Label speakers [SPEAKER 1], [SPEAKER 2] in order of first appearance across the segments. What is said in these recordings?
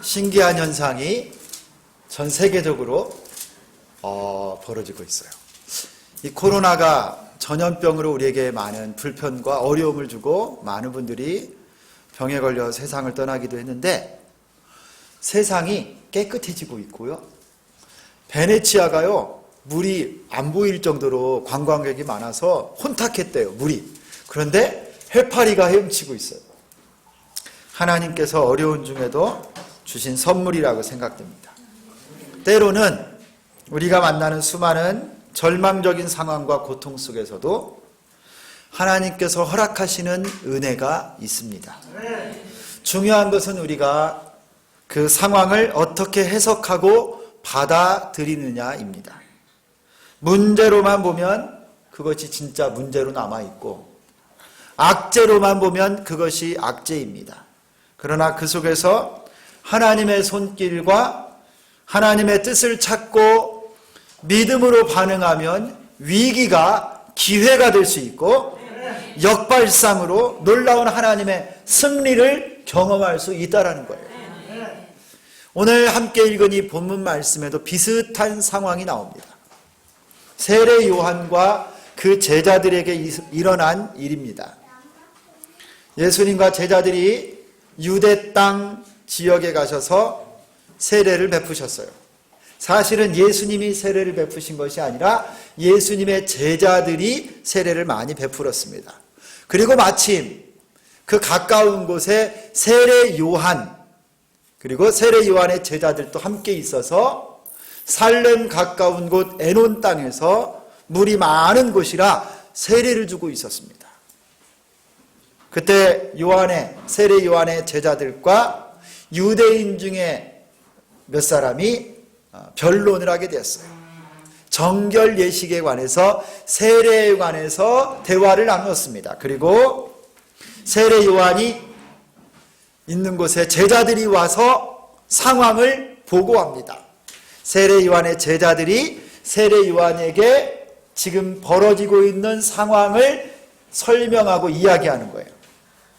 [SPEAKER 1] 신기한 현상이 전 세계적으로 벌어지고 있어요. 이 코로나가 전염병으로 우리에게 많은 불편과 어려움을 주고 많은 분들이 병에 걸려 세상을 떠나기도 했는데 세상이 깨끗해지고 있고요. 베네치아가요, 물이 안 보일 정도로 관광객이 많아서 혼탁했대요, 물이. 그런데 해파리가 헤엄치고 있어요. 하나님께서 어려운 중에도 주신 선물이라고 생각됩니다. 때로는 우리가 만나는 수많은 절망적인 상황과 고통 속에서도 하나님께서 허락하시는 은혜가 있습니다. 중요한 것은 우리가 그 상황을 어떻게 해석하고 받아들이느냐입니다. 문제로만 보면 그것이 진짜 문제로 남아있고, 악재로만 보면 그것이 악재입니다. 그러나 그 속에서 하나님의 손길과 하나님의 뜻을 찾고 믿음으로 반응하면 위기가 기회가 될 수 있고, 역발상으로 놀라운 하나님의 승리를 경험할 수 있다는 거예요. 오늘 함께 읽은 이 본문 말씀에도 비슷한 상황이 나옵니다. 세례 요한과 그 제자들에게 일어난 일입니다. 예수님과 제자들이 유대 땅 지역에 가셔서 세례를 베푸셨어요. 사실은 예수님이 세례를 베푸신 것이 아니라 예수님의 제자들이 세례를 많이 베풀었습니다. 그리고 마침 그 가까운 곳에 세례 요한, 그리고 세례 요한의 제자들도 함께 있어서 살렘 가까운 곳 에논 땅에서 물이 많은 곳이라 세례를 주고 있었습니다. 그때 세례 요한의 제자들과 유대인 중에 몇 사람이 변론을 하게 되었어요. 정결 예식에 관해서, 세례에 관해서 대화를 나누었습니다. 그리고 세례 요한이 있는 곳에 제자들이 와서 상황을 보고합니다. 세례 요한의 제자들이 세례 요한에게 지금 벌어지고 있는 상황을 설명하고 이야기하는 거예요.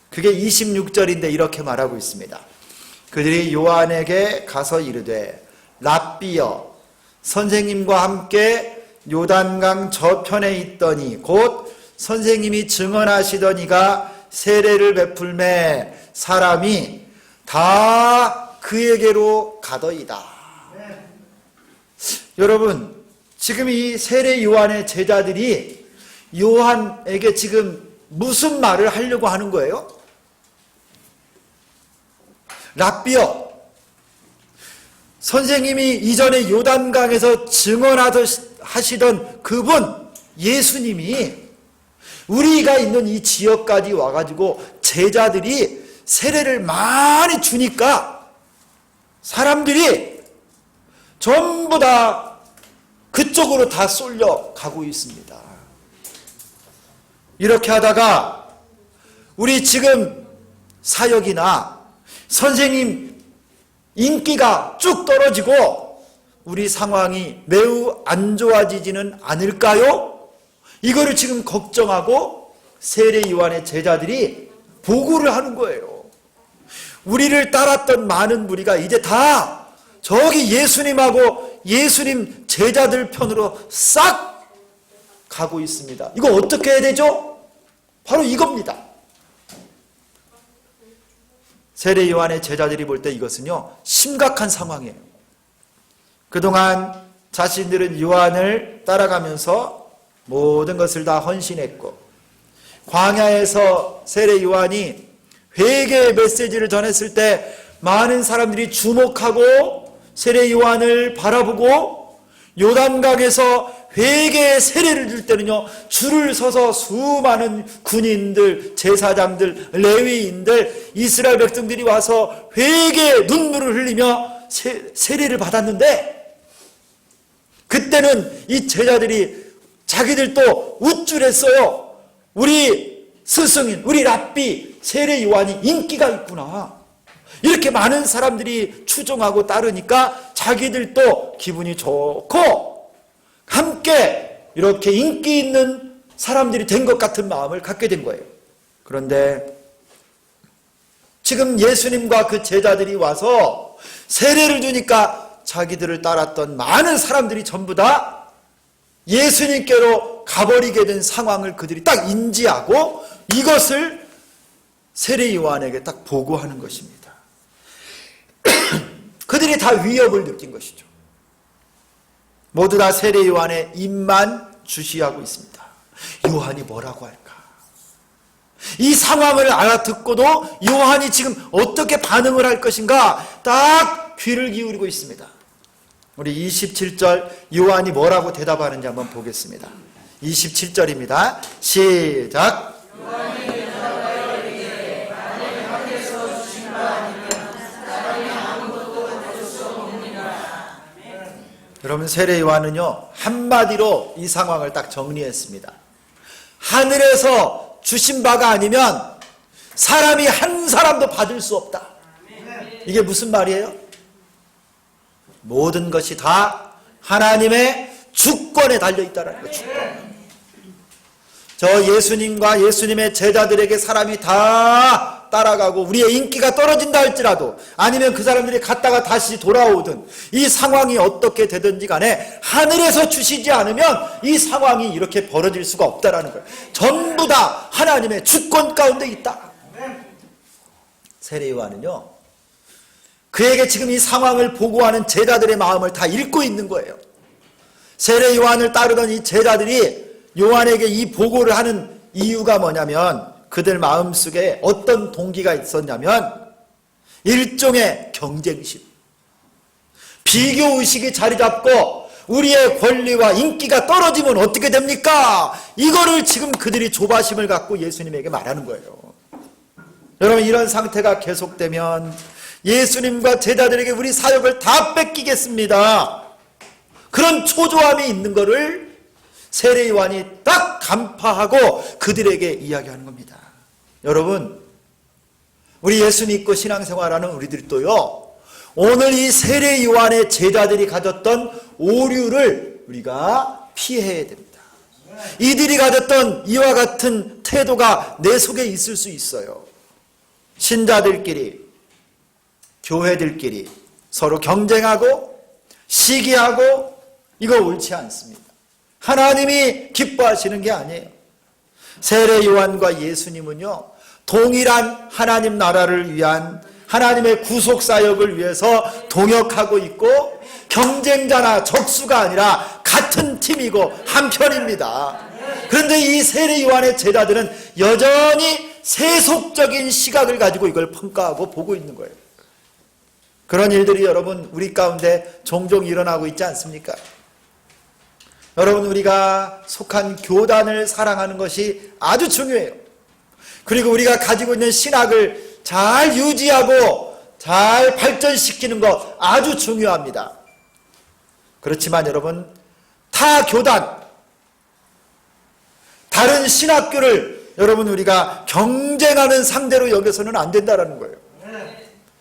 [SPEAKER 1] 그게 26절인데 이렇게 말하고 있습니다. 그들이 요한에게 가서 이르되 랍비여, 선생님과 함께 요단강 저편에 있더니 곧 선생님이 증언하시더니가 세례를 베풀매 사람이 다 그에게로 가더이다. 여러분, 지금 이 세례 요한의 제자들이 요한에게 지금 무슨 말을 하려고 하는 거예요? 랍비여, 선생님이 이전에 요단강에서 증언하시던 그분 예수님이 우리가 있는 이 지역까지 와가지고 제자들이 세례를 많이 주니까 사람들이 전부 다 그쪽으로 다 쏠려 가고 있습니다. 이렇게 하다가 우리 지금 사역이나 선생님 인기가 쭉 떨어지고 우리 상황이 매우 안 좋아지지는 않을까요? 이거를 지금 걱정하고 세례 요한의 제자들이 보고를 하는 거예요. 우리를 따랐던 많은 무리가 이제 다 저기 예수님하고 예수님 제자들 편으로 싹 가고 있습니다. 이거 어떻게 해야 되죠? 바로 이겁니다. 세례 요한의 제자들이 볼 때 이것은요, 심각한 상황이에요. 그동안 자신들은 요한을 따라가면서 모든 것을 다 헌신했고, 광야에서 세례 요한이 회개의 메시지를 전했을 때 많은 사람들이 주목하고 세례 요한을 바라보고, 요단강에서 회개의 세례를 줄 때는요, 줄을 서서 수많은 군인들, 제사장들, 레위인들, 이스라엘 백성들이 와서 회개의 눈물을 흘리며 세례를 받았는데, 그때는 이 제자들이 자기들도 우쭐했어요. 우리 스승인, 우리 랍비 세례 요한이 인기가 있구나. 이렇게 많은 사람들이 추종하고 따르니까 자기들도 기분이 좋고 함께 이렇게 인기 있는 사람들이 된 것 같은 마음을 갖게 된 거예요. 그런데 지금 예수님과 그 제자들이 와서 세례를 주니까 자기들을 따랐던 많은 사람들이 전부 다 예수님께로 가버리게 된 상황을 그들이 딱 인지하고 이것을 세례 요한에게 딱 보고하는 것입니다. 그들이 다 위협을 느낀 것이죠. 모두 다 세례 요한의 입만 주시하고 있습니다. 요한이 뭐라고 할까? 이 상황을 알아듣고도 요한이 지금 어떻게 반응을 할 것인가 딱 귀를 기울이고 있습니다. 우리 27절 요한이 뭐라고 대답하는지 한번 보겠습니다. 27절입니다. 시작. 여러분, 세례 요한은요 한마디로 이 상황을 딱 정리했습니다. 하늘에서 주신 바가 아니면 사람이 한 사람도 받을 수 없다. 이게 무슨 말이에요? 모든 것이 다 하나님의 주권에 달려있다는 거죠. 저 예수님과 예수님의 제자들에게 사람이 다 따라가고 우리의 인기가 떨어진다 할지라도 아니면 그 사람들이 갔다가 다시 돌아오든 이 상황이 어떻게 되든지 간에 하늘에서 주시지 않으면 이 상황이 이렇게 벌어질 수가 없다라는 거예요. 전부 다 하나님의 주권 가운데 있다. 세례 요한은요 그에게 지금 이 상황을 보고하는 제자들의 마음을 다 읽고 있는 거예요. 세례 요한을 따르던 이 제자들이 요한에게 이 보고를 하는 이유가 뭐냐면 그들 마음속에 어떤 동기가 있었냐면 일종의 경쟁심, 비교의식이 자리 잡고 우리의 권리와 인기가 떨어지면 어떻게 됩니까? 이거를 지금 그들이 조바심을 갖고 예수님에게 말하는 거예요. 여러분, 이런 상태가 계속되면 예수님과 제자들에게 우리 사역을 다 뺏기겠습니다. 그런 초조함이 있는 거를 세례 요한이 딱 간파하고 그들에게 이야기하는 겁니다. 여러분, 우리 예수 믿고 신앙생활하는 우리들도요 오늘 이 세례 요한의 제자들이 가졌던 오류를 우리가 피해야 됩니다. 이들이 가졌던 이와 같은 태도가 내 속에 있을 수 있어요. 신자들끼리, 교회들끼리 서로 경쟁하고 시기하고 이거 옳지 않습니다. 하나님이 기뻐하시는 게 아니에요. 세례 요한과 예수님은요 동일한 하나님 나라를 위한 하나님의 구속사역을 위해서 동역하고 있고 경쟁자나 적수가 아니라 같은 팀이고 한편입니다. 그런데 이 세례 요한의 제자들은 여전히 세속적인 시각을 가지고 이걸 평가하고 보고 있는 거예요. 그런 일들이 여러분 우리 가운데 종종 일어나고 있지 않습니까? 여러분, 우리가 속한 교단을 사랑하는 것이 아주 중요해요. 그리고 우리가 가지고 있는 신학을 잘 유지하고 잘 발전시키는 것 아주 중요합니다. 그렇지만 여러분, 타 교단, 다른 신학교를 여러분 우리가 경쟁하는 상대로 여겨서는 안 된다는 거예요.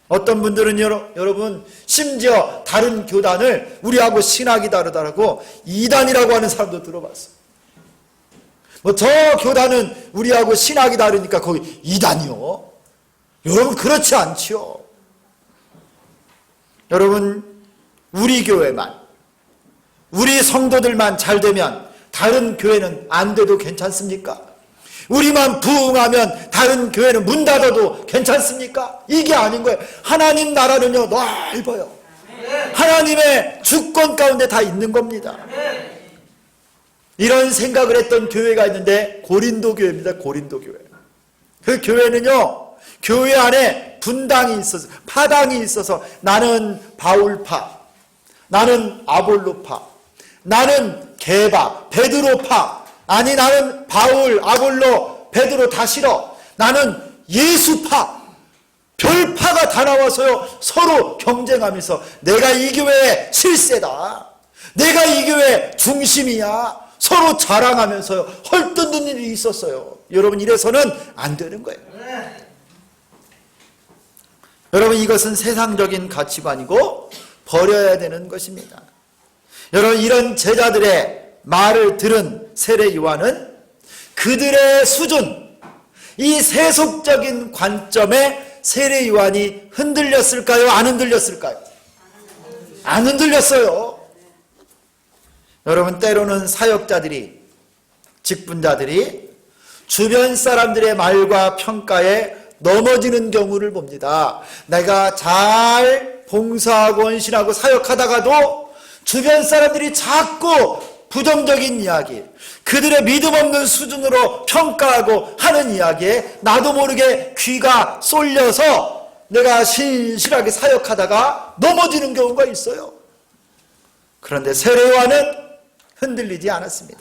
[SPEAKER 1] 어떤 분들은 여러분 심지어 다른 교단을 우리하고 신학이 다르다고 이단이라고 하는 사람도 들어봤어요. 뭐 저 교단은 우리하고 신학이 다르니까 거기 이단이요? 여러분 그렇지 않지요. 여러분 우리 교회만, 우리 성도들만 잘 되면 다른 교회는 안 돼도 괜찮습니까? 우리만 부흥하면 다른 교회는 문 닫아도 괜찮습니까? 이게 아닌 거예요. 하나님 나라는요 넓어요. 하나님의 주권 가운데 다 있는 겁니다. 이런 생각을 했던 교회가 있는데 고린도 교회입니다. 고린도 교회. 그 교회는요 교회 안에 분당이 있어서 파당이 있어서 나는 바울파, 나는 아볼로파, 나는 게바, 베드로파, 아니 나는 바울, 아볼로, 베드로 다 싫어. 나는 예수파. 별파가 다 나와서요 서로 경쟁하면서 내가 이 교회의 실세다, 내가 이 교회의 중심이야, 서로 자랑하면서요 헐뜯는 일이 있었어요. 여러분 이래서는 안 되는 거예요. 여러분 이것은 세상적인 가치관이고 버려야 되는 것입니다. 여러분 이런 제자들의 말을 들은 세례 요한은 그들의 수준, 이 세속적인 관점에 세례 요한이 흔들렸을까요? 안 흔들렸을까요? 안 흔들렸어요. 여러분, 때로는 사역자들이, 직분자들이 주변 사람들의 말과 평가에 넘어지는 경우를 봅니다. 내가 잘 봉사하고 헌신하고 사역하다가도 주변 사람들이 자꾸 부정적인 이야기, 그들의 믿음 없는 수준으로 평가하고 하는 이야기에 나도 모르게 귀가 쏠려서 내가 신실하게 사역하다가 넘어지는 경우가 있어요. 그런데 세례 요한은 흔들리지 않았습니다.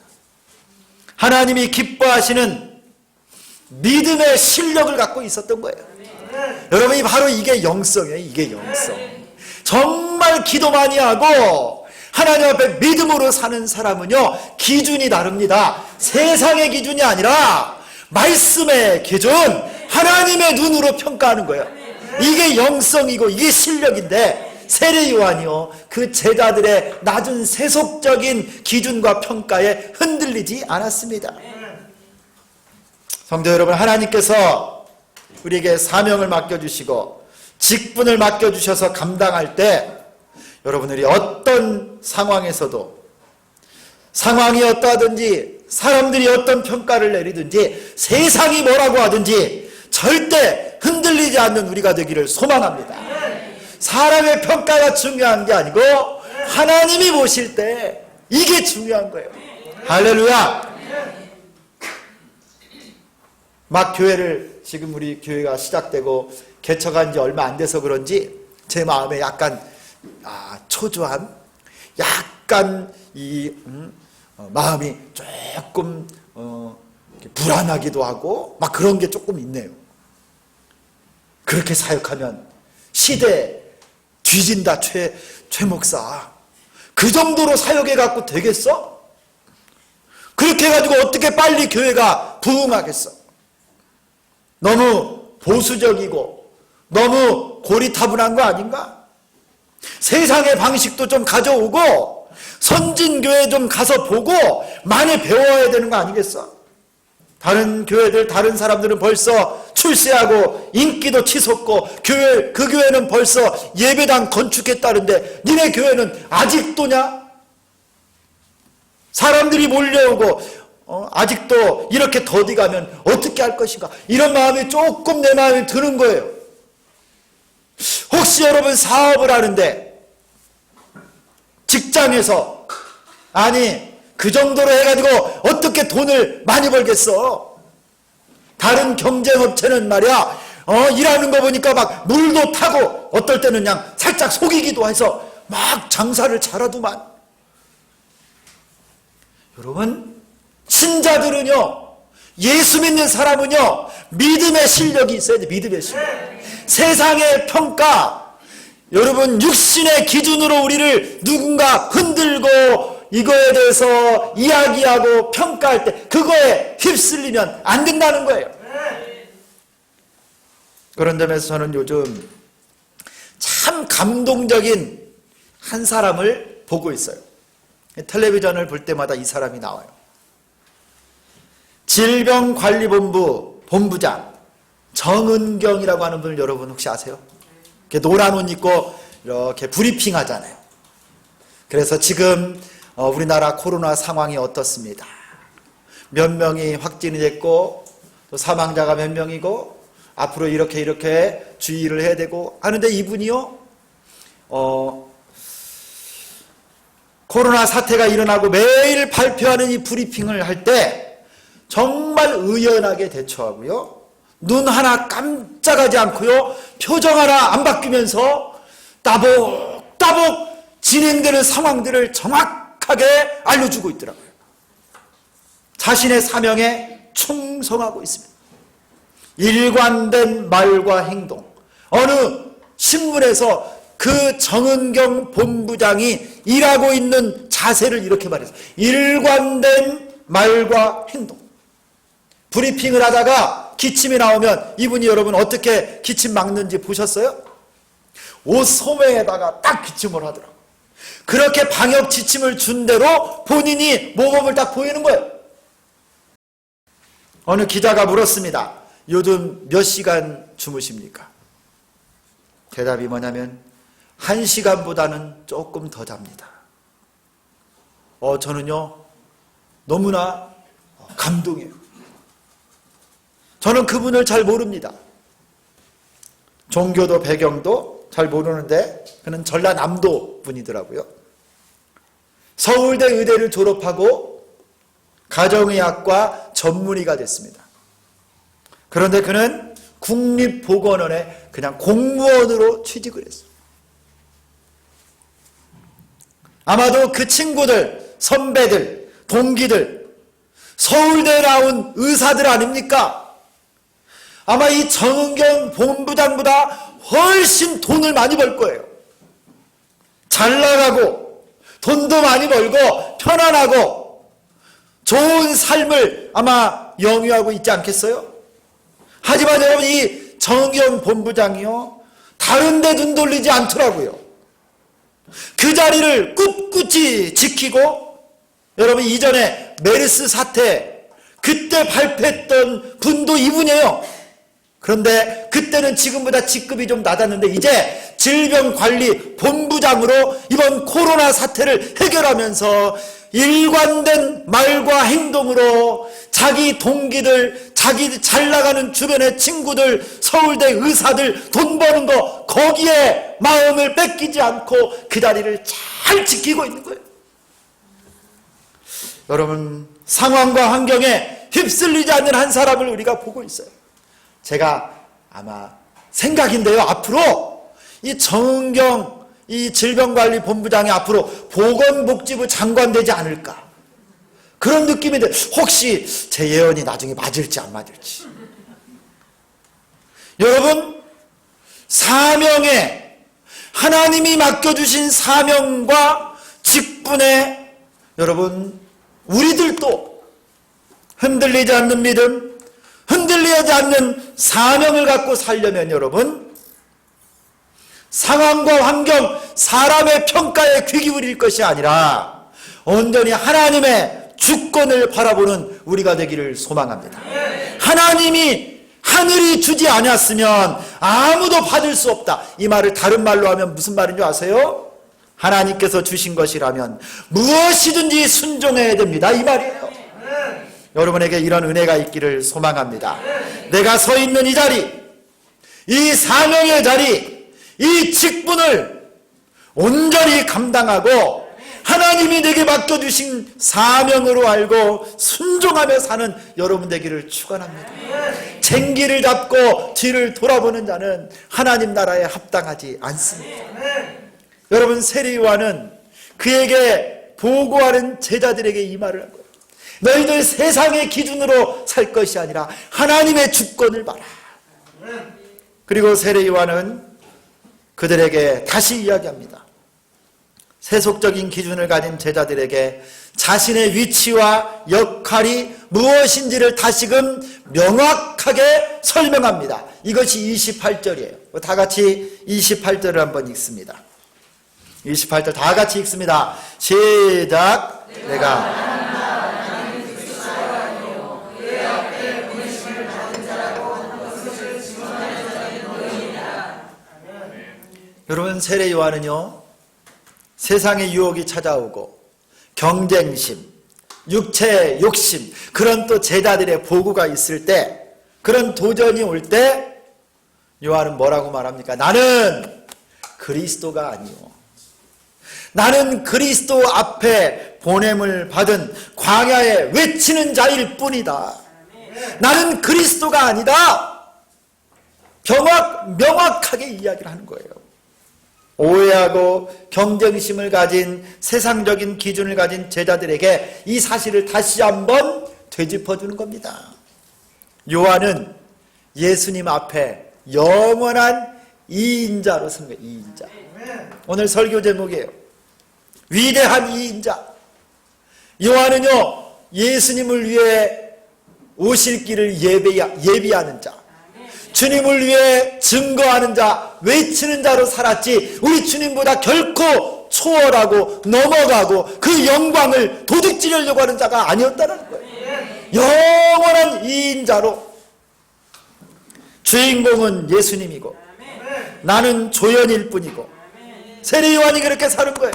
[SPEAKER 1] 하나님이 기뻐하시는 믿음의 실력을 갖고 있었던 거예요. 여러분이 바로 이게 영성이에요. 이게 영성. 정말 기도 많이 하고 하나님 앞에 믿음으로 사는 사람은요, 기준이 다릅니다. 세상의 기준이 아니라 말씀의 기준, 하나님의 눈으로 평가하는 거예요. 이게 영성이고 이게 실력인데, 세례 요한이요, 그 제자들의 낮은 세속적인 기준과 평가에 흔들리지 않았습니다. 성도 여러분, 하나님께서 우리에게 사명을 맡겨주시고 직분을 맡겨주셔서 감당할 때, 여러분들이 어떤 상황에서도, 상황이 어떠하든지 사람들이 어떤 평가를 내리든지 세상이 뭐라고 하든지 절대 흔들리지 않는 우리가 되기를 소망합니다. 사람의 평가가 중요한 게 아니고 하나님이 보실 때 이게 중요한 거예요. 할렐루야. 막 교회를, 지금 우리 교회가 시작되고 개척한 지 얼마 안 돼서 그런지 제 마음에 약간 초조한, 약간 마음이 조금 불안하기도 하고 막 그런 게 조금 있네요. 그렇게 사역하면 시대 뒤진다, 최 목사. 그 정도로 사역해 갖고 되겠어? 그렇게 해가지고 어떻게 빨리 교회가 부흥하겠어? 너무 보수적이고 너무 고리타분한 거 아닌가? 세상의 방식도 좀 가져오고 선진교회 좀 가서 보고 많이 배워야 되는 거 아니겠어? 다른 교회들, 다른 사람들은 벌써 출세하고 인기도 치솟고 그 교회는 벌써 예배당 건축했다는데 니네 교회는 아직도냐? 사람들이 몰려오고 아직도 이렇게 더디가면 어떻게 할 것인가? 이런 마음이 조금 내 마음에 드는 거예요. 혹시 여러분 사업을 하는데 직장에서 그 정도로 해가지고 어떻게 돈을 많이 벌겠어? 다른 경쟁업체는 말이야, 일하는 거 보니까 막 물도 타고 어떨 때는 그냥 살짝 속이기도 해서 막 장사를 잘하더만. 여러분, 신자들은요, 예수 믿는 사람은요, 믿음의 실력이 있어야 돼. 믿음의 실력. 세상의 평가, 여러분 육신의 기준으로 우리를 누군가 흔들고 이거에 대해서 이야기하고 평가할 때 그거에 휩쓸리면 안 된다는 거예요. 그런 점에서 저는 요즘 참 감동적인 한 사람을 보고 있어요. 텔레비전을 볼 때마다 이 사람이 나와요. 질병관리본부 본부장 정은경이라고 하는 분을 여러분 혹시 아세요? 노란 옷 입고 이렇게 브리핑 하잖아요. 그래서 지금 우리나라 코로나 상황이 어떻습니다. 몇 명이 확진이 됐고 또 사망자가 몇 명이고 앞으로 이렇게 주의를 해야 되고 하는데, 이분이요, 코로나 사태가 일어나고 매일 발표하는 이 브리핑을 할 때 정말 의연하게 대처하고요, 눈 하나 깜짝하지 않고요, 표정 하나 안 바뀌면서 따복따복 진행되는 상황들을 정확하게 알려주고 있더라고요. 자신의 사명에 충성하고 있습니다. 일관된 말과 행동. 어느 신문에서 그 정은경 본부장이 일하고 있는 자세를 이렇게 말했어요. 일관된 말과 행동. 브리핑을 하다가 기침이 나오면 이분이 여러분 어떻게 기침 막는지 보셨어요? 옷 소매에다가 딱 기침을 하더라고요. 그렇게 방역 지침을 준 대로 본인이 모범을 딱 보이는 거예요. 어느 기자가 물었습니다. 요즘 몇 시간 주무십니까? 대답이 뭐냐면 1시간보다는 조금 더 잡니다. 저는요 너무나 감동해요. 저는 그분을 잘 모릅니다. 종교도 배경도 잘 모르는데 그는 전라남도 분이더라고요. 서울대 의대를 졸업하고 가정의학과 전문의가 됐습니다. 그런데 그는 국립보건원에 그냥 공무원으로 취직을 했어요. 아마도 그 친구들, 선배들, 동기들, 서울대 나온 의사들 아닙니까? 아마 이 정은경 본부장보다 훨씬 돈을 많이 벌 거예요. 잘 나가고 돈도 많이 벌고 편안하고 좋은 삶을 아마 영위하고 있지 않겠어요? 하지만 여러분, 이 정은경 본부장이요 다른 데 눈 돌리지 않더라고요. 그 자리를 꿋꿋이 지키고, 여러분 이전에 메르스 사태 그때 발표했던 분도 이분이에요. 그런데 그때는 지금보다 직급이 좀 낮았는데 이제 질병관리본부장으로 이번 코로나 사태를 해결하면서 일관된 말과 행동으로 자기 동기들, 자기 잘 나가는 주변의 친구들, 서울대 의사들 돈 버는 거 거기에 마음을 뺏기지 않고 그 자리를 잘 지키고 있는 거예요. 여러분, 상황과 환경에 휩쓸리지 않는 한 사람을 우리가 보고 있어요. 제가 아마 생각인데요, 앞으로 이 정은경 이 질병관리본부장이 앞으로 보건복지부 장관 되지 않을까, 그런 느낌인데 혹시 제 예언이 나중에 맞을지 안 맞을지. 여러분, 사명에, 하나님이 맡겨주신 사명과 직분에 여러분 우리들도 흔들리지 않는 믿음, 흔들리지 않는 사명을 갖고 살려면 여러분, 상황과 환경, 사람의 평가에 귀 기울일 것이 아니라 온전히 하나님의 주권을 바라보는 우리가 되기를 소망합니다. 하나님이 하늘이 주지 않았으면 아무도 받을 수 없다. 이 말을 다른 말로 하면 무슨 말인 줄 아세요? 하나님께서 주신 것이라면 무엇이든지 순종해야 됩니다, 이 말이에요. 여러분에게 이런 은혜가 있기를 소망합니다. 내가 서 있는 이 자리, 이 사명의 자리, 이 직분을 온전히 감당하고 하나님이 내게 맡겨주신 사명으로 알고 순종하며 사는 여러분 되기를 축원합니다. 쟁기를 잡고 뒤를 돌아보는 자는 하나님 나라에 합당하지 않습니다. 여러분, 세례 요한은 그에게 보고하는 제자들에게 이 말을 한 거예요. 너희들 세상의 기준으로 살 것이 아니라 하나님의 주권을 봐라. 그리고 세례 요한은 그들에게 다시 이야기합니다. 세속적인 기준을 가진 제자들에게 자신의 위치와 역할이 무엇인지를 다시금 명확하게 설명합니다. 이것이 28절이에요. 다 같이 28절을 한번 읽습니다. 28절 다 같이 읽습니다. 시작. 내가 여러분, 세례 요한은요 세상의 유혹이 찾아오고 경쟁심, 육체의 욕심, 그런 또 제자들의 보고가 있을 때, 그런 도전이 올 때 요한은 뭐라고 말합니까? 나는 그리스도가 아니오. 나는 그리스도 앞에 보냄을 받은 광야에 외치는 자일 뿐이다. 나는 그리스도가 아니다. 명확하게 이야기를 하는 거예요. 오해하고 경쟁심을 가진, 세상적인 기준을 가진 제자들에게 이 사실을 다시 한번 되짚어주는 겁니다. 요한은 예수님 앞에 영원한 이인자로 선 거예요. 이인자. 오늘 설교 제목이에요. 위대한 이인자. 요한은요 예수님을 위해 오실 길을 예비하는 자, 주님을 위해 증거하는 자, 외치는 자로 살았지, 우리 주님보다 결코 초월하고 넘어가고 그 영광을 도둑질하려고 하는 자가 아니었다는 거예요. 영원한 이인자로. 주인공은 예수님이고 나는 조연일 뿐이고 세례 요한이 그렇게 사는 거예요.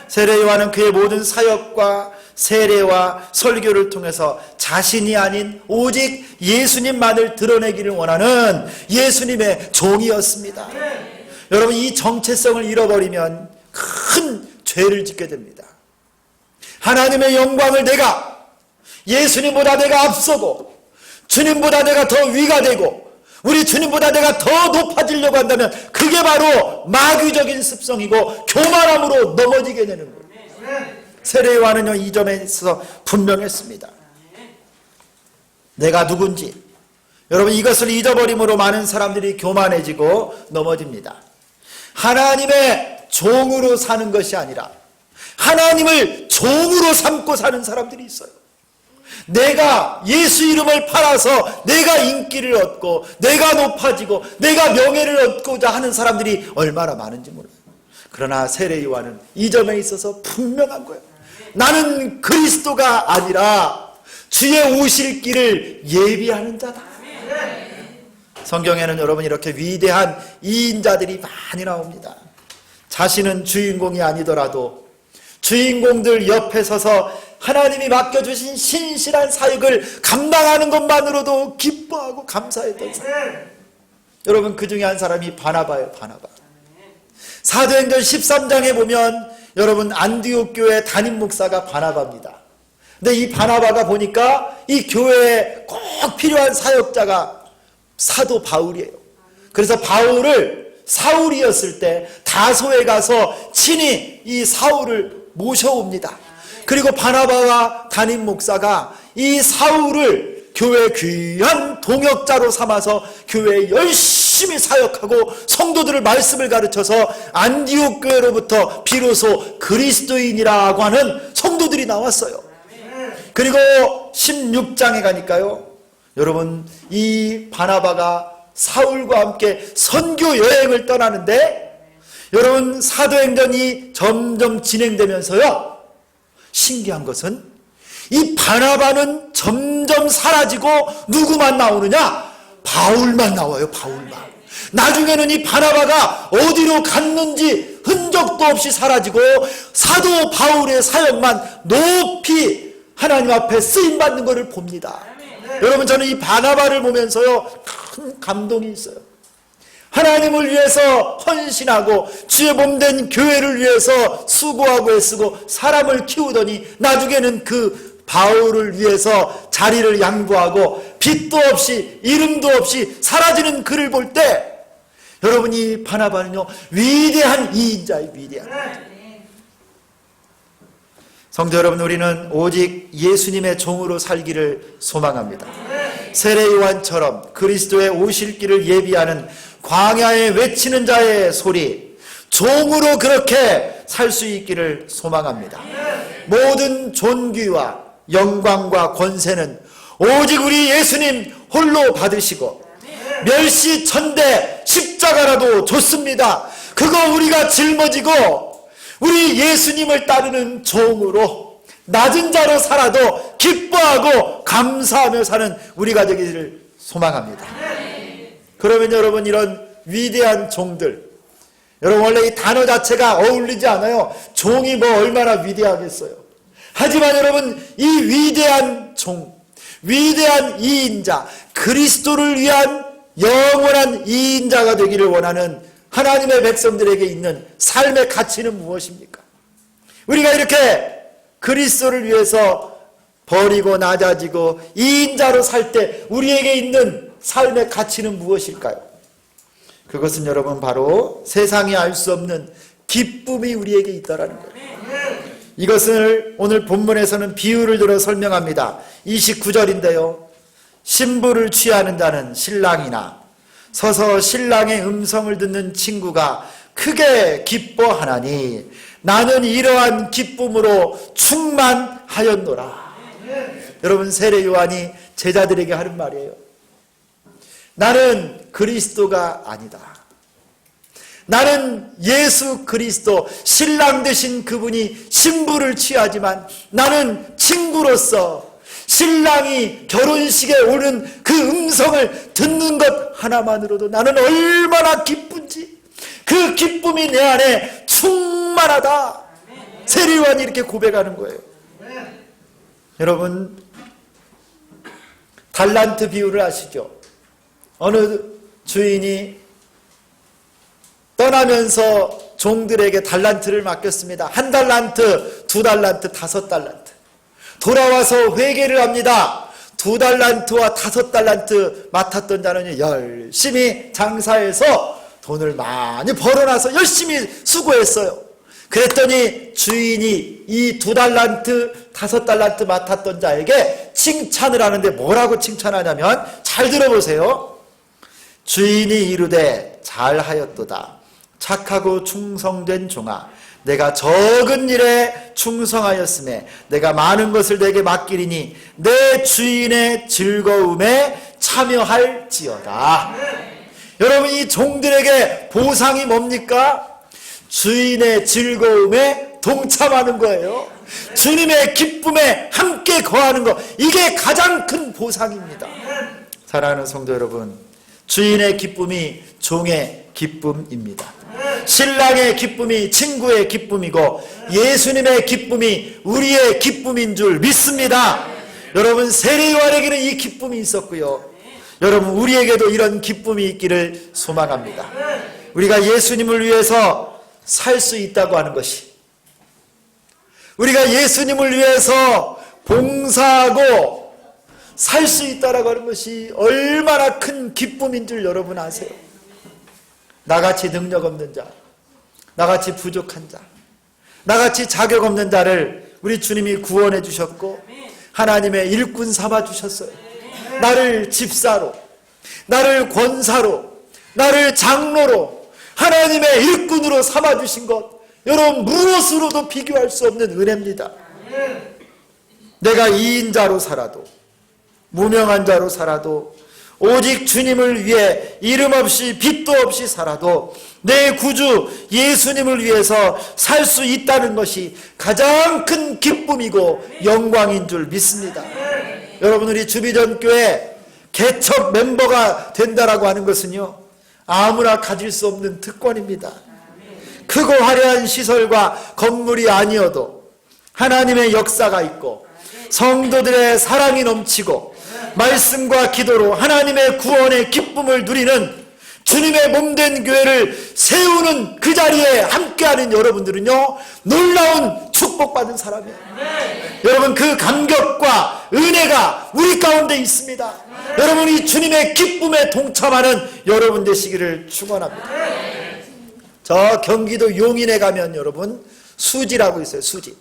[SPEAKER 1] 세례 요한은 그의 모든 사역과 세례와 설교를 통해서 자신이 아닌 오직 예수님만을 드러내기를 원하는 예수님의 종이었습니다. 여러분, 이 정체성을 잃어버리면 큰 죄를 짓게 됩니다. 하나님의 영광을 내가 예수님보다 내가 앞서고 주님보다 내가 더 위가 되고 우리 주님보다 내가 더 높아지려고 한다면 그게 바로 마귀적인 습성이고 교만함으로 넘어지게 되는 거예요. 세례 요한은요, 이 점에 있어서 분명했습니다. 내가 누군지. 여러분, 이것을 잊어버림으로 많은 사람들이 교만해지고 넘어집니다. 하나님의 종으로 사는 것이 아니라 하나님을 종으로 삼고 사는 사람들이 있어요. 내가 예수 이름을 팔아서 내가 인기를 얻고 내가 높아지고 내가 명예를 얻고자 하는 사람들이 얼마나 많은지 몰라요. 그러나 세례 요한은 이 점에 있어서 분명한 거예요. 나는 그리스도가 아니라 주의 오실 길을 예비하는 자다. 성경에는 여러분 이렇게 위대한 이인자들이 많이 나옵니다. 자신은 주인공이 아니더라도 주인공들 옆에 서서 하나님이 맡겨주신 신실한 사역을 감당하는 것만으로도 기뻐하고 감사했던 사람. 여러분, 그 중에 한 사람이 바나바예요. 바나바. 사도행전 13장에 보면 여러분, 안디옥 교회 담임 목사가 바나바입니다. 근데 이 바나바가 보니까 이 교회에 꼭 필요한 사역자가 사도 바울이에요. 그래서 바울을 사울이었을 때 다소에 가서 친히 이 사울을 모셔옵니다. 그리고 바나바와 담임 목사가 이 사울을 교회 귀한 동역자로 삼아서 교회에 열심히 사역하고 성도들을 말씀을 가르쳐서 안디옥 교회로부터 비로소 그리스도인이라고 하는 성도들이 나왔어요. 그리고 16장에 가니까요, 여러분, 이 바나바가 사울과 함께 선교 여행을 떠나는데, 여러분, 사도행전이 점점 진행되면서요, 신기한 것은 이 바나바는 점점 사라지고 누구만 나오느냐? 바울만 나와요. 바울만. 나중에는 이 바나바가 어디로 갔는지 흔적도 없이 사라지고 사도 바울의 사역만 높이 하나님 앞에 쓰임받는 것을 봅니다. 여러분, 저는 이 바나바를 보면서요, 큰 감동이 있어요. 하나님을 위해서 헌신하고 주의 몸된 교회를 위해서 수고하고 애쓰고 사람을 키우더니 나중에는 그 바울을 위해서 자리를 양보하고 빚도 없이 이름도 없이 사라지는 그를 볼 때, 여러분, 이 바나바는요, 위대한 이인자예요. 위대한. 성도 여러분, 우리는 오직 예수님의 종으로 살기를 소망합니다. 세례 요한처럼 그리스도의 오실 길을 예비하는 광야에 외치는 자의 소리, 종으로 그렇게 살 수 있기를 소망합니다. 모든 존귀와 영광과 권세는 오직 우리 예수님 홀로 받으시고 멸시천대 십자가라도 좋습니다. 그거 우리가 짊어지고 우리 예수님을 따르는 종으로 낮은 자로 살아도 기뻐하고 감사하며 사는 우리가 되기를 소망합니다. 그러면 여러분, 이런 위대한 종들, 여러분, 원래 이 단어 자체가 어울리지 않아요. 종이 뭐 얼마나 위대하겠어요. 하지만 여러분, 이 위대한 종, 위대한 이인자, 그리스도를 위한 영원한 이인자가 되기를 원하는 하나님의 백성들에게 있는 삶의 가치는 무엇입니까? 우리가 이렇게 그리스도를 위해서 버리고 낮아지고 이인자로 살 때 우리에게 있는 삶의 가치는 무엇일까요? 그것은 여러분, 바로 세상이 알 수 없는 기쁨이 우리에게 있다라는 거예요. 이것을 오늘 본문에서는 비유를 들어 설명합니다. 29절인데요. 신부를 취하는 자는 신랑이나 서서 신랑의 음성을 듣는 친구가 크게 기뻐하나니 나는 이러한 기쁨으로 충만하였노라. 여러분, 세례 요한이 제자들에게 하는 말이에요. 나는 그리스도가 아니다. 나는 예수 그리스도, 신랑 되신 그분이 신부를 취하지만 나는 친구로서 신랑이 결혼식에 오는 그 음성을 듣는 것 하나만으로도 나는 얼마나 기쁜지, 그 기쁨이 내 안에 충만하다. 세례요한이 이렇게 고백하는 거예요. 여러분, 달란트 비유를 아시죠? 어느 주인이 떠나면서 종들에게 달란트를 맡겼습니다. 1달란트, 2달란트, 5달란트. 돌아와서 회개를 합니다. 2달란트와 5달란트 맡았던 자는 열심히 장사해서 돈을 많이 벌어놔서 열심히 수고했어요. 그랬더니 주인이 이 2달란트, 5달란트 맡았던 자에게 칭찬을 하는데 뭐라고 칭찬하냐면, 잘 들어보세요. 주인이 이르되 잘하였도다. 착하고 충성된 종아, 내가 적은 일에 충성하였음에 내가 많은 것을 내게 맡기리니 내 주인의 즐거움에 참여할지어다. 여러분, 이 종들에게 보상이 뭡니까? 주인의 즐거움에 동참하는 거예요. 주님의 기쁨에 함께 거하는 것, 이게 가장 큰 보상입니다. 사랑하는 성도 여러분, 주인의 기쁨이 종의 기쁨입니다. 신랑의 기쁨이 친구의 기쁨이고 예수님의 기쁨이 우리의 기쁨인 줄 믿습니다. 여러분, 세례요한에게는 이 기쁨이 있었고요, 여러분, 우리에게도 이런 기쁨이 있기를 소망합니다. 우리가 예수님을 위해서 살 수 있다고 하는 것이, 우리가 예수님을 위해서 봉사하고 살 수 있다라고 하는 것이 얼마나 큰 기쁨인 줄 여러분 아세요? 나같이 능력 없는 자, 나같이 부족한 자, 나같이 자격 없는 자를 우리 주님이 구원해 주셨고 하나님의 일꾼 삼아 주셨어요. 나를 집사로, 나를 권사로, 나를 장로로, 하나님의 일꾼으로 삼아 주신 것, 여러분, 무엇으로도 비교할 수 없는 은혜입니다. 내가 이인자로 살아도, 무명한 자로 살아도, 오직 주님을 위해 이름 없이 빚도 없이 살아도 내 구주 예수님을 위해서 살 수 있다는 것이 가장 큰 기쁨이고 영광인 줄 믿습니다. 여러분, 우리 주비전교회 개척 멤버가 된다라고 하는 것은요, 아무나 가질 수 없는 특권입니다. 크고 화려한 시설과 건물이 아니어도 하나님의 역사가 있고 성도들의 사랑이 넘치고 말씀과 기도로 하나님의 구원의 기쁨을 누리는 주님의 몸된 교회를 세우는 그 자리에 함께하는 여러분들은요, 놀라운 축복받은 사람이에요. 여러분, 그 감격과 은혜가 우리 가운데 있습니다. 여러분, 이 주님의 기쁨에 동참하는 여러분 되시기를 축원합니다. 저 경기도 용인에 가면 여러분, 수지라고 있어요. 수지.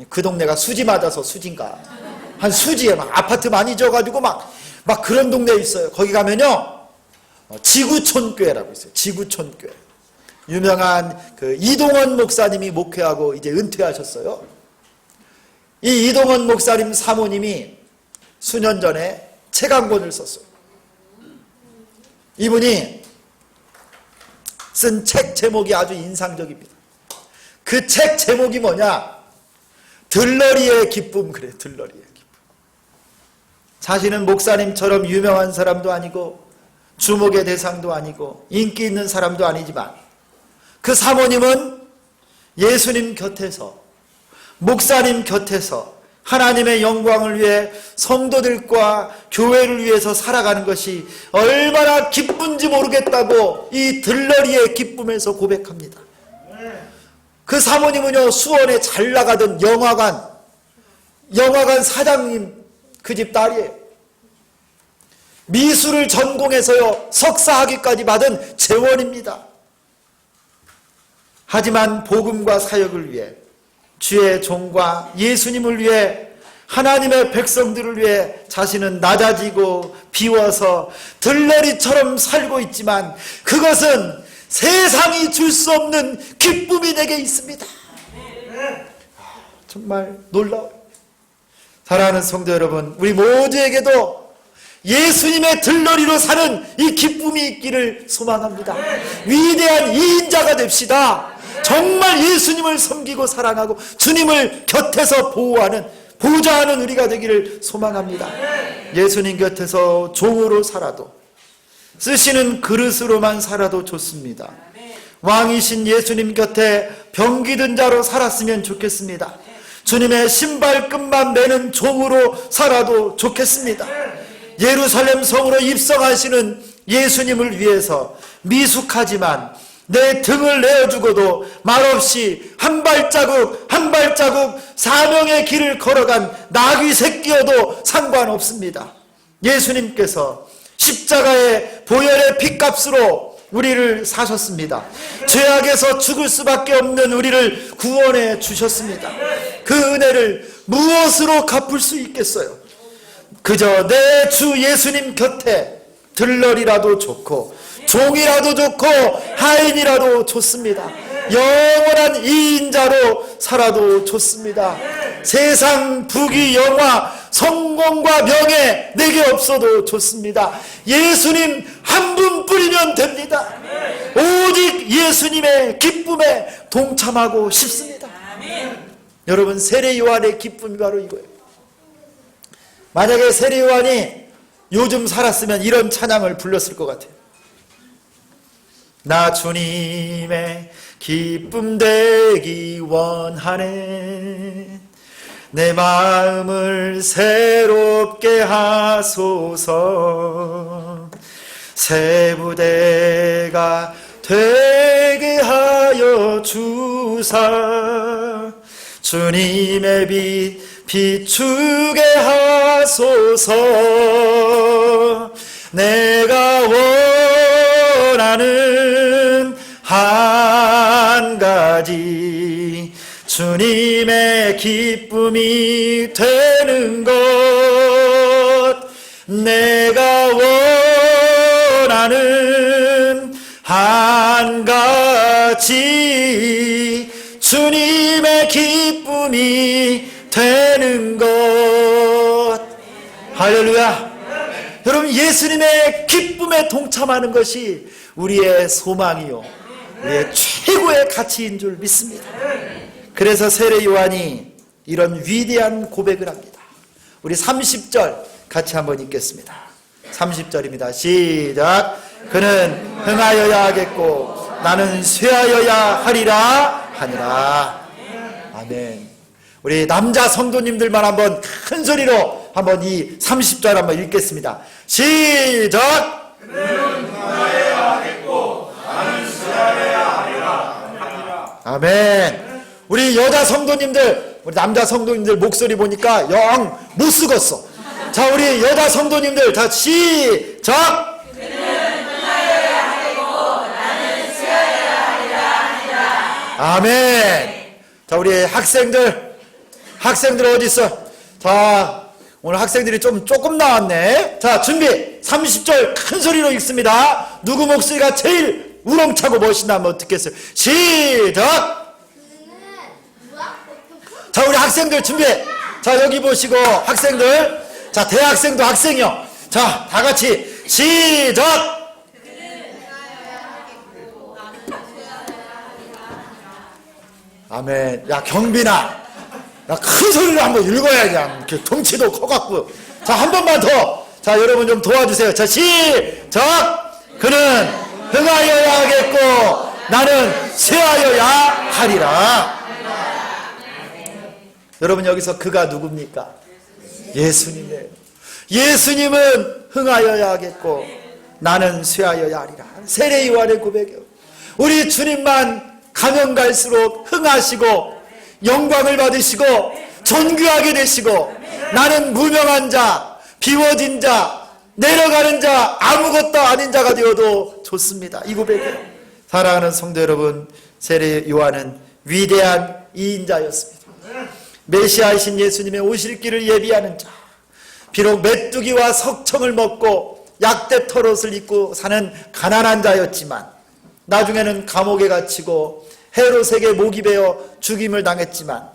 [SPEAKER 1] 그 동네가 수지 맞아서 수지인가, 한 수지에 막 아파트 많이 지어가지고 막 그런 동네에 있어요. 거기 가면요, 지구촌교회라고 있어요. 지구촌교회. 유명한 그 이동원 목사님이 목회하고 이제 은퇴하셨어요. 이 이동원 목사님 사모님이 수년 전에 책 한 권을 썼어요. 이분이 쓴 책 제목이 아주 인상적입니다. 그 책 제목이 뭐냐? 들러리의 기쁨. 그래, 들러리의 기쁨. 자신은 목사님처럼 유명한 사람도 아니고 주목의 대상도 아니고 인기 있는 사람도 아니지만 그 사모님은 예수님 곁에서, 목사님 곁에서 하나님의 영광을 위해 성도들과 교회를 위해서 살아가는 것이 얼마나 기쁜지 모르겠다고 이 들러리의 기쁨에서 고백합니다. 그 사모님은요, 수원에 잘 나가던 영화관 사장님 그 집 딸이에요. 미술을 전공해서요, 석사학위까지 받은 재원입니다. 하지만 복음과 사역을 위해, 주의 종과 예수님을 위해, 하나님의 백성들을 위해 자신은 낮아지고 비워서 들러리처럼 살고 있지만 그것은 세상이 줄 수 없는 기쁨이 내게 있습니다. 정말 놀라워요. 사랑하는 성도 여러분, 우리 모두에게도 예수님의 들러리로 사는 이 기쁨이 있기를 소망합니다. 위대한 이인자가 됩시다. 정말 예수님을 섬기고 사랑하고 주님을 곁에서 보호하는 우리가 되기를 소망합니다. 예수님 곁에서 종으로 살아도, 쓰시는 그릇으로만 살아도 좋습니다. 왕이신 예수님 곁에 병기든 자로 살았으면 좋겠습니다. 주님의 신발끈만 매는 종으로 살아도 좋겠습니다. 예루살렘 성으로 입성하시는 예수님을 위해서 미숙하지만 내 등을 내어주고도 말없이 한 발자국 한 발자국 사명의 길을 걸어간 나귀 새끼여도 상관없습니다. 예수님께서 십자가의 보혈의 핏값으로 우리를 사셨습니다. 죄악에서 죽을 수밖에 없는 우리를 구원해 주셨습니다. 그 은혜를 무엇으로 갚을 수 있겠어요? 그저 내 주 예수님 곁에 들러리라도 좋고 종이라도 좋고 하인이라도 좋습니다. 영원한 이인자로 살아도 좋습니다. 세상 부귀 영화 성공과 명예 내게 없어도 좋습니다. 예수님 한 분뿐이면 됩니다. 오직 예수님의 기쁨에 동참하고 싶습니다. 여러분, 세례 요한의 기쁨이 바로 이거예요. 만약에 세례 요한이 요즘 살았으면 이런 찬양을 불렀을 것 같아요. 나 주님의 기쁨 되기 원하네. 내 마음을 새롭게 하소서. 새 부대가 되게 하여 주사. 주님의 빛 비추게 하소서. 내가 원하는 한 가지 주님의 기쁨이 되는 것. 내가 원하는 한 가지 주님의 기쁨이 되는 것. 할렐루야. 여러분, 예수님의 기쁨에 동참하는 것이 우리의 소망이요 우리의 최고의 가치인 줄 믿습니다. 그래서 세례 요한이 이런 위대한 고백을 합니다. 우리 30절 같이 한번 읽겠습니다. 30절입니다. 시작. 그는 흥하여야 하겠고 나는 쇠하여야 하리라 하니라. 아멘. 우리 남자 성도님들만 한번 큰 소리로 한번 이 30절 한번 읽겠습니다. 시작. 그는 흥하여야 하겠고 나는 쇠하여야 하리라. 아멘. 우리 여자 성도님들, 우리 남자 성도님들 목소리 보니까 영 못 쓰겠어. 자, 우리 여자 성도님들 다 시작. 그는 흥하여야 하겠고 나는 쇠하여야 하리라. 아멘. 자, 우리 학생들 어디 있어? 자, 오늘 학생들이 조금 나왔네. 자, 준비. 30절 큰 소리로 읽습니다. 누구 목소리가 제일 우렁차고 멋있나 한번 듣겠어요. 시작. 자, 우리 학생들 준비. 자, 여기 보시고 학생들. 자, 대학생도 학생이요. 자, 다 같이 시작. 아멘. 야, 경빈아, 야, 큰 소리로 한번 읽어야 그냥 이렇게 덩치도 커갖고. 자, 한 번만 더. 자, 여러분 좀 도와주세요. 자, 시작. 그는 흥하여야 하겠고 나는 쇠하여야 하리라. 여러분, 여기서 그가 누굽니까? 예수님이에요. 예수님은 흥하여야 하겠고 나는 쇠하여야 하리라. 세례 요한의 고백이요. 우리 주님만 가면 갈수록 흥하시고 영광을 받으시고 존귀하게 되시고 나는 무명한 자, 비워진 자, 내려가는 자, 아무것도 아닌 자가 되어도 좋습니다. 이 고백이요. 사랑하는 성도 여러분, 세례 요한은 위대한 이인자였습니다. 메시아이신 예수님의 오실 길을 예비하는 자, 비록 메뚜기와 석청을 먹고 약대 털옷을 입고 사는 가난한 자였지만 나중에는 감옥에 갇히고 헤롯에게 목이 베어 죽임을 당했지만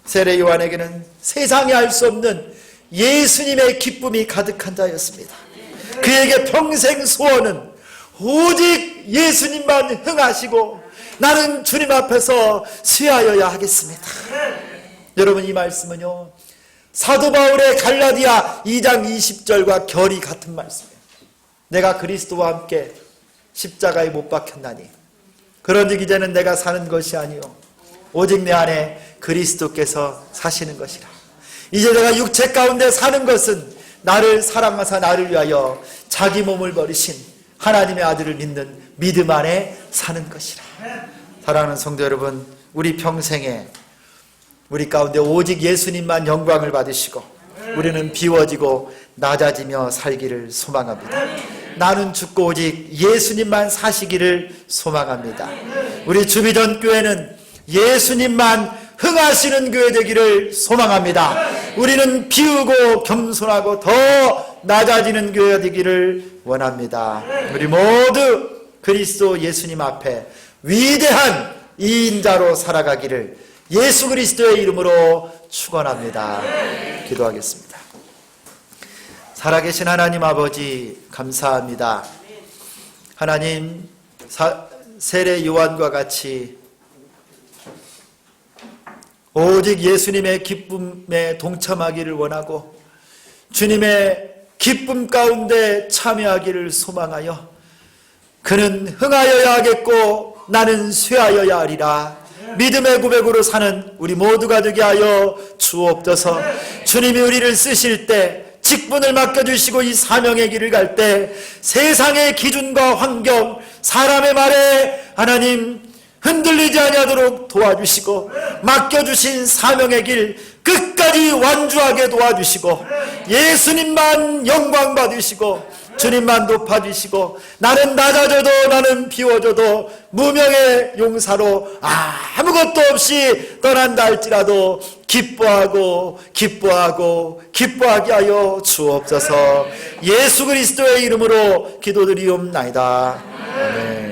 [SPEAKER 1] 세례 요한에게는 세상이 알 수 없는 예수님의 기쁨이 가득한 자였습니다. 그에게 평생 소원은 오직 예수님만 흥하시고 나는 주님 앞에서 쇠하여야 하겠습니다. 여러분, 이 말씀은요 사도 바울의 갈라디아 2장 20절과 결이 같은 말씀이에요. 내가 그리스도와 함께 십자가에 못 박혔나니 그런즉 이제는 내가 사는 것이 아니요 오직 내 안에 그리스도께서 사시는 것이라. 이제 내가 육체 가운데 사는 것은 나를 사랑하사 나를 위하여 자기 몸을 버리신 하나님의 아들을 믿는 믿음 안에 사는 것이라. 사랑하는 성도 여러분, 우리 평생에 우리 가운데 오직 예수님만 영광을 받으시고 우리는 비워지고 낮아지며 살기를 소망합니다. 나는 죽고 오직 예수님만 사시기를 소망합니다. 우리 주비전 교회는 예수님만 흥하시는 교회 되기를 소망합니다. 우리는 비우고 겸손하고 더 낮아지는 교회 되기를 원합니다. 우리 모두 그리스도 예수님 앞에 위대한 이인자로 살아가기를 예수 그리스도의 이름으로 축원합니다. 기도하겠습니다. 살아계신 하나님 아버지 감사합니다. 하나님 세례 요한과 같이 오직 예수님의 기쁨에 동참하기를 원하고 주님의 기쁨 가운데 참여하기를 소망하여 그는 흥하여야 하겠고 나는 쇠하여야 하리라 믿음의 고백으로 사는 우리 모두가 되게 하여 주옵소서. 주님이 우리를 쓰실 때 직분을 맡겨주시고 이 사명의 길을 갈 때 세상의 기준과 환경 사람의 말에 하나님 흔들리지 아니하도록 도와주시고 맡겨주신 사명의 길 끝까지 완주하게 도와주시고 예수님만 영광 받으시고 주님만 높아주시고 나는 낮아져도 나는 비워져도 무명의 용사로 아무것도 없이 떠난다 할지라도 기뻐하게 하여 주옵소서. 예수 그리스도의 이름으로 기도드리옵나이다. 아멘.